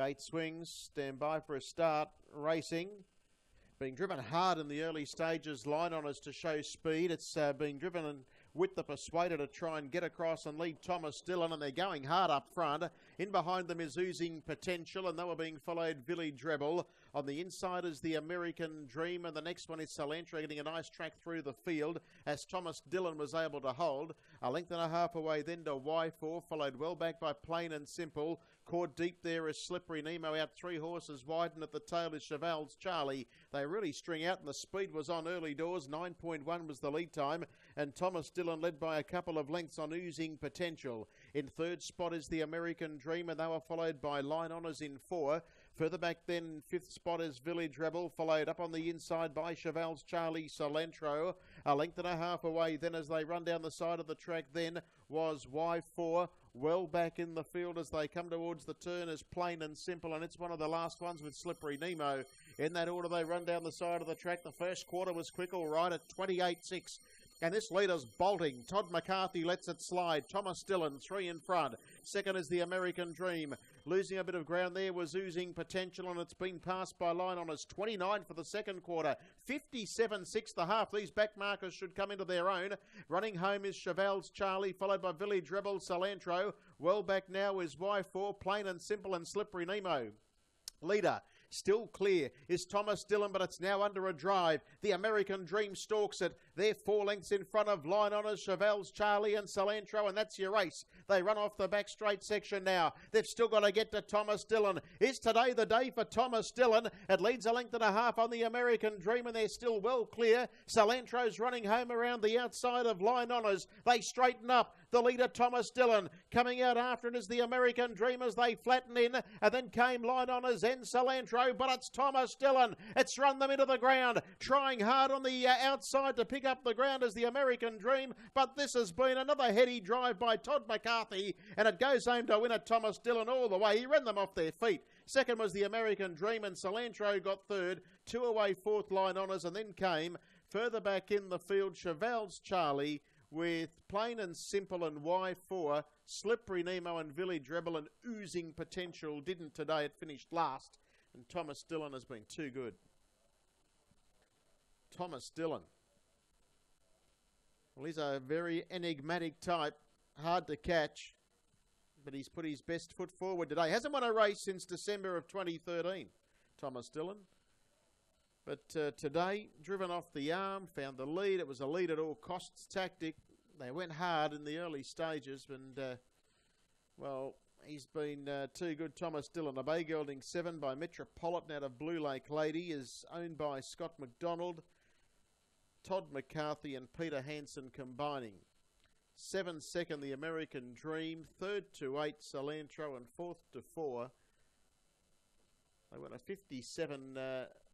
Gate swings, stand by for a start, racing. Being driven hard in the early stages, line on us to show speed. It's being driven with the Persuader to try and get across and lead Thomas Dillon, and they're going hard up front. In behind them is Oozing Potential, and they were being followed Village Rebel. On the inside is the American Dream, and the next one is Salantra, getting a nice track through the field as Thomas Dillon was able to hold. A length and a half away then to Y4, followed well back by Plain and Simple. Caught deep there is Slippery Nemo out 3 horses wide, and at the tail is Cheval's Charlie. They really string out, and the speed was on early doors. 9.1 was the lead time, and Thomas Dillon led by a couple of lengths on Oozing Potential. In third spot is the American Dream, and they were followed by Line Honours in 4. Further back then, fifth spot is Village Rebel, followed up on the inside by Cheval's Charlie Salantro. A length and a half away then as they run down the side of the track then was Y4. Well back in the field as they come towards the turn is Plain and Simple, and it's one of the last ones with Slippery Nemo. In that order they run down the side of the track. The first quarter was quick all right at 28.6. And this leader's bolting. Todd McCarthy lets it slide. Thomas Dillon, 3 in front. Second is the American Dream. Losing a bit of ground there was Oozing Potential, and it's been passed by Line Honours. 29 for the second quarter. 57.6 the half. These back markers should come into their own. Running home is Cheval's Charlie, followed by Village Rebel, Salantro. Well back now is Y4, Plain and Simple, and Slippery Nemo. Leader still clear is Thomas Dillon, but it's now under a drive. The American Dream stalks it. They're 4 lengths in front of Line Honours, Cheval's Charlie and Salantro, and that's your race. They run off the back straight section now. They've still got to get to Thomas Dillon. Is today the day for Thomas Dillon? It leads a length and a half on the American Dream, and they're still well clear. Salantro's running home around the outside of Line Honours. They straighten up. The leader, Thomas Dillon. Coming out after it is the American Dream as they flatten in, and then came Line Honours and Salantro, but it's Thomas Dillon. It's run them into the ground, trying hard on the outside to pick up the ground as the American Dream, but this has been another heady drive by Todd McCarthy, and it goes home to win at Thomas Dillon all the way. He ran them off their feet. Second was the American Dream, and Salantro got third. 2 away, fourth Line Honours, and then came further back in the field Cheval's Charlie, with Plain and Simple and Y4, Slippery Nemo and Village Rebel, and Oozing Potential didn't today. It finished last, and Thomas Dillon has been too good. Thomas Dillon. Well, he's a very enigmatic type, hard to catch, but he's put his best foot forward today. Hasn't won a race since December of 2013, Thomas Dillon. But today, driven off the arm, found the lead. It was a lead at all costs tactic. They went hard in the early stages, and, well, he's been too good, Thomas Dillon. A Bay Gelding 7 by Metropolitan out of Blue Lake Lady is owned by Scott McDonald, Todd McCarthy and Peter Hansen combining. 7 second, the American Dream. 3rd to 8, Salantro, and 4th to 4. They went a 57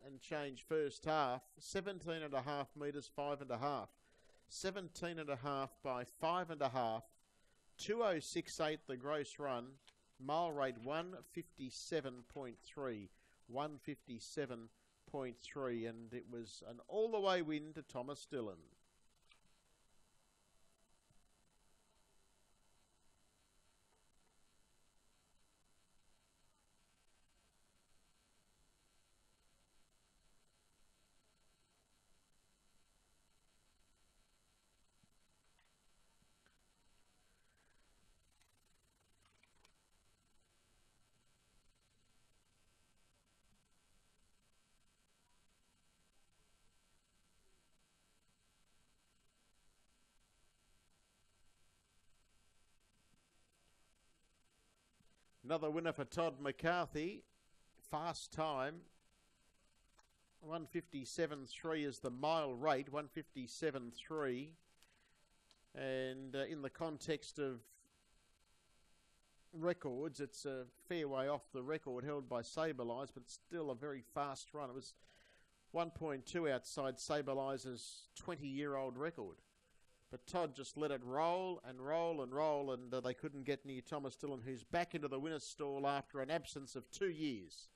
and change first half. 17.5 metres, 5.5. 17.5 by 5.5. 2:06.8 the gross run. Mile rate 1:57.3. 1:57.3, and it was an all-the-way win to Thomas Dillon. Another winner for Todd McCarthy. Fast time. 1:57.3 is the mile rate. 1:57.3. And in the context of records, it's a fair way off the record held by Saberlize, but still a very fast run. It was 1.2 outside Saberlize's 20-year-old record. But Todd just let it roll and roll and roll, and they couldn't get near Thomas Dillon, who's back into the winner's stall after an absence of 2 years.